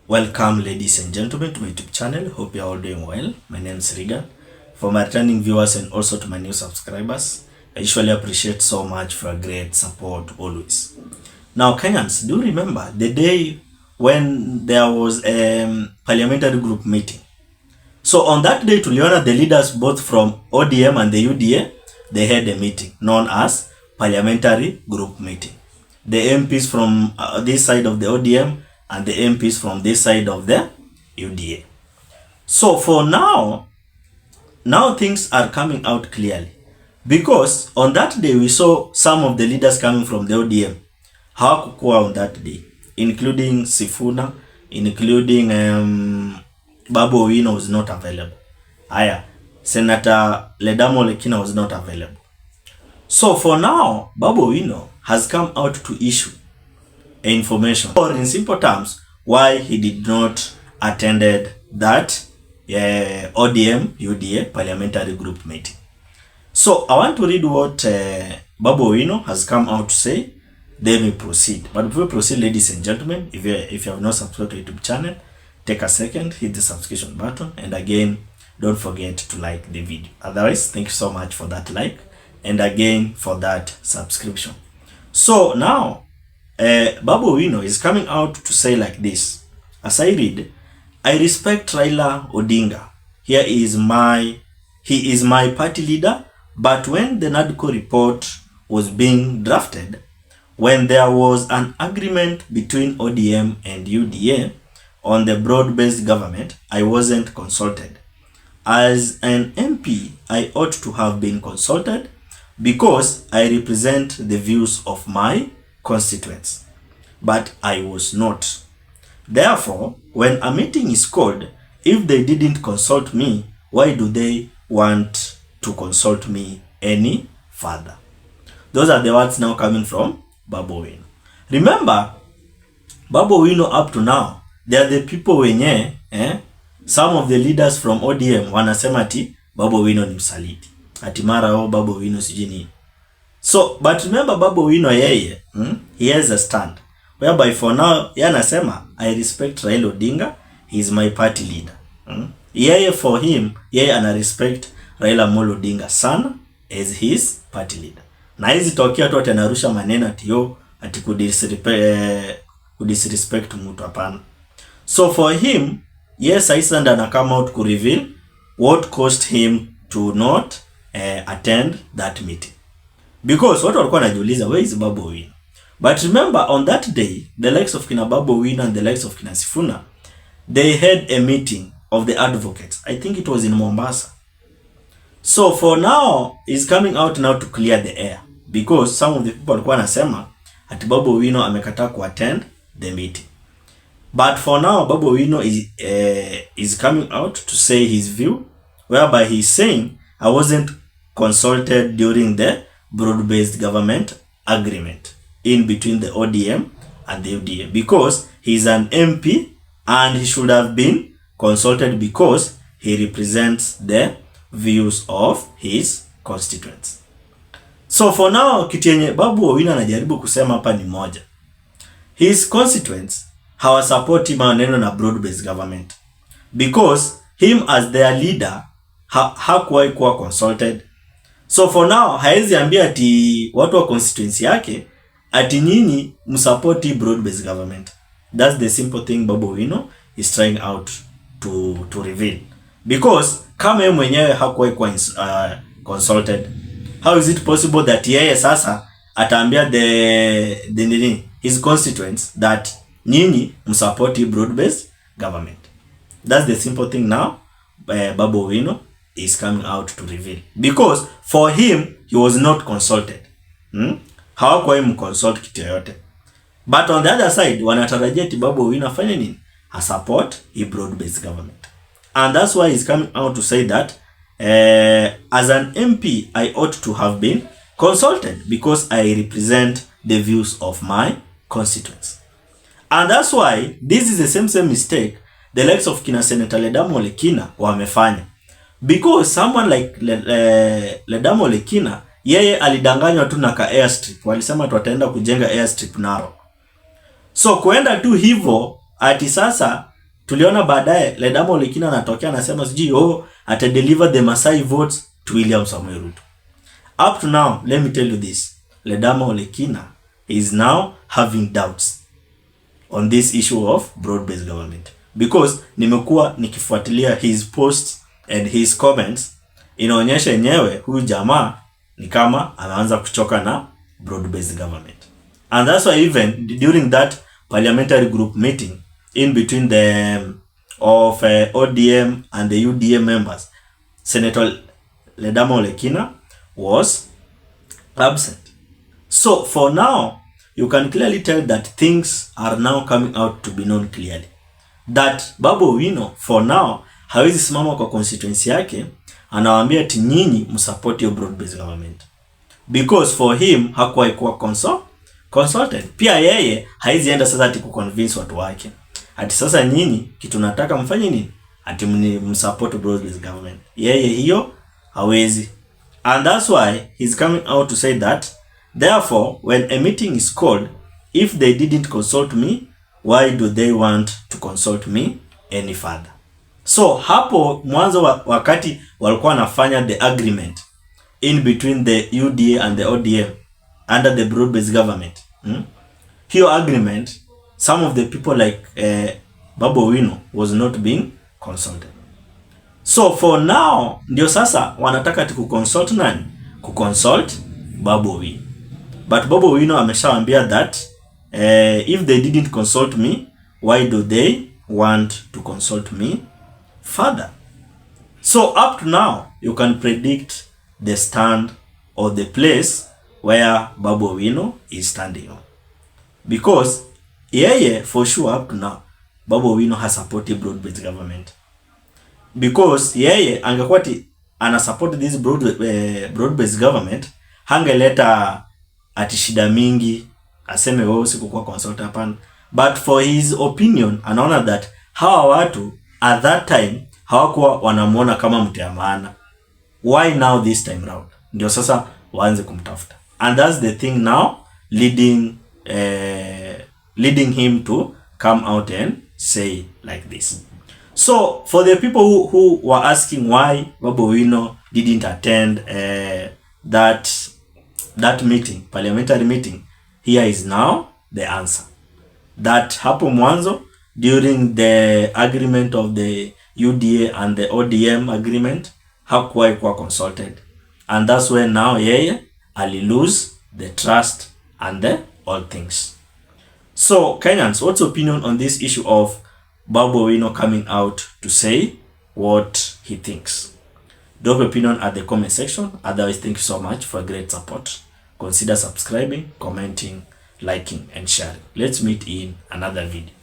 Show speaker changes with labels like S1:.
S1: Welcome ladies and gentlemen to my YouTube channel. Hope you are all doing well. My name is Regan. For my returning viewers and also to my new subscribers, I usually appreciate so much for a great support always. Now Kenyans, do remember the day when there was a parliamentary group meeting. So on that day, tuliona the leaders both from ODM and the UDA, they had a meeting known as parliamentary group meeting. The MPs from this side of the ODM and the MPs from this side of the UDA. So for now things are coming out clearly, because on that day we saw some of the leaders coming from the ODM hawakukuwa on that day, including Sifuna, including BABU OWINO was not available. Senator Ledamo Lekina was not available. So for now, BABU OWINO has come out to issue information, or in simple terms, why he did not attended that ODM-UDA parliamentary group meeting. So I want to read what BABU OWINO has come out to say. Then we proceed. But before we proceed, ladies and gentlemen, if you have not subscribed to YouTube channel, take a second, hit the subscription button, and again, don't forget to like the video. Otherwise, thank you so much for that like, and again for that subscription. So now, BABU OWINO is coming out to say like this. As I read, I respect Raila Odinga. He is my party leader, but when the NADCO report was being drafted, when there was an agreement between ODM and UDA on the broad-based government, I wasn't consulted. As an MP, I ought to have been consulted because I represent the views of my constituents, but I was not. Therefore, when a meeting is called, if they didn't consult me, why do they want to consult me any further? Those are the words now coming from BABU OWINO. Remember, BABU OWINO up to now, they are the people wenye, some of the leaders from ODM wanasema ati BABU OWINO ni msaliti. Ati mara BABU OWINO sijini. So, but remember BABU OWINO yeye, he has a stand whereby for now yeye anasema I respect Raila Odinga, he is my party leader. Yeye for him, yeye ana respect Raila Molo Odinga sana as his party leader. Na hizi tokea tu atanarusha maneno ati yo ati kudisrespect mtu hapana. So for him, yes, Iceland ana come out to reveal what caused him to not attend that meeting. Because what walikuwa wanajiuliza, where is BABU OWINO? But remember, on that day, the likes of kina BABU OWINO and the likes of kina Sifuna, they had a meeting of the advocates. I think it was in Mombasa. So for now, he's coming out now to clear the air, because some of the people walikuwa wanasema ati BABU OWINO amekataa ku attend the meeting. But for now, BABU OWINO is coming out to say his view, whereby he's saying, I wasn't consulted during the broad-based government agreement in between the ODM and the UDA, because he's an MP and he should have been consulted because he represents the views of his constituents. So for now, kitu yenye BABU OWINO anajaribu kusema hapa ni moja. His constituents hawasupport maneno na broad-based government, because him as their leader hakuwahi kuwa consulted. So for now, haezi ambia ati watu wa constituency yake ati nyinyi msupport broad-based government. That's the simple thing BABU OWINO is trying out to reveal. Because kama yeye mwenyewe hakuwahi kuwa consulted, how is it possible that yeye sasa ataambia his constituents that nyinyi msupport broad-based government? That's the simple thing now BABU OWINO is coming out to reveal, because for him he was not consulted. Hawakuwahi mconsult kitu yoyote. But on the other side, wanatarajia ati BABU OWINO afanye nini? A support a broad-based government. And that's why he's coming out to say that as an MP, I ought to have been consulted because I represent the views of my constituents. And that's why this is the same mistake the likes of kina Senator Ledamo Lekina wamefanya. Because someone like Ledamo Lekina, yeye alidanganywa tu na ka airstrip. Walisema wataenda kujenga airstrip Narok. So kuenda tu hivyo ati sasa Tuliona baadaye Ledama Ole Kina anatokea anasema sijui ata deliver the Masai votes to William Samoei Ruto. Up to now, let me tell you this. Ledama Ole Kina is now having doubts on this issue of broad-based government. Because nimekuwa nikifuatilia his posts and his comments, inaonyesha yenyewe huyu jamaa ni kama anaanza kuchoka na broad-based government. And that's why even during that parliamentary group meeting in between the ODM and the UDA members, Senator Ledama Ole Kina was absent. So for now, you can clearly tell that things are now coming out to be known clearly. That BABU OWINO for now hawezi simama kwa constituency yake anawaambia ati nyinyi msupport your broad-based government. Because for him hakuwa consulted. Pia yeye haizi enda sasa ati kuconvince watu wake. Ati sasa nyinyi kitu nataka mfanye nini? Ati msupport broad-based government. Yeye hiyo hawezi. And that's why he's coming out to say that therefore when a meeting is called, if they didn't consult me, why do they want to consult me any further? So hapo mwanzo wakati walikuwa wanafanya the agreement in between the UDA and the ODM under the broad-based government. Hiyo agreement, some of the people like BABU OWINO was not being consulted. So for now, ndio sasa wanataka tukukonsult nani? Kukonsult BABU OWINO. But BABU OWINO ameshawaambia that if they didn't consult me, why do they want to consult me further? So up to now, you can predict the stand or the place where BABU OWINO is standing on. Because yeye for sure up to now, BABU OWINO has supported broad-based government. Because yeye angekuwa ana support this broad-based government, hangeleta ati shida mingi aseme wao sikuwa consult hapana. But for his opinion, anaona that hawa watu at that time hawakuwa wanamuona kama mtu ya maana. Why now this time round? Ndio sasa waanze kumtafuta. And that's the thing now leading him to come out and say like this. So for the people who were asking why BABU OWINO didn't attend that meeting, parliamentary meeting, here is now the answer. That hapo mwanzo during the agreement of the UDA and the ODM agreement hakuwahi kuwa consulted, and that's when now yeye ali lose the trust and the all things. So Kenyans, what's your opinion on this issue of BABU OWINO coming out to say what he thinks? Drop your opinion at the comment section. Otherwise, thank you so much for great support. Consider subscribing, commenting, liking and sharing. Let's meet in another video.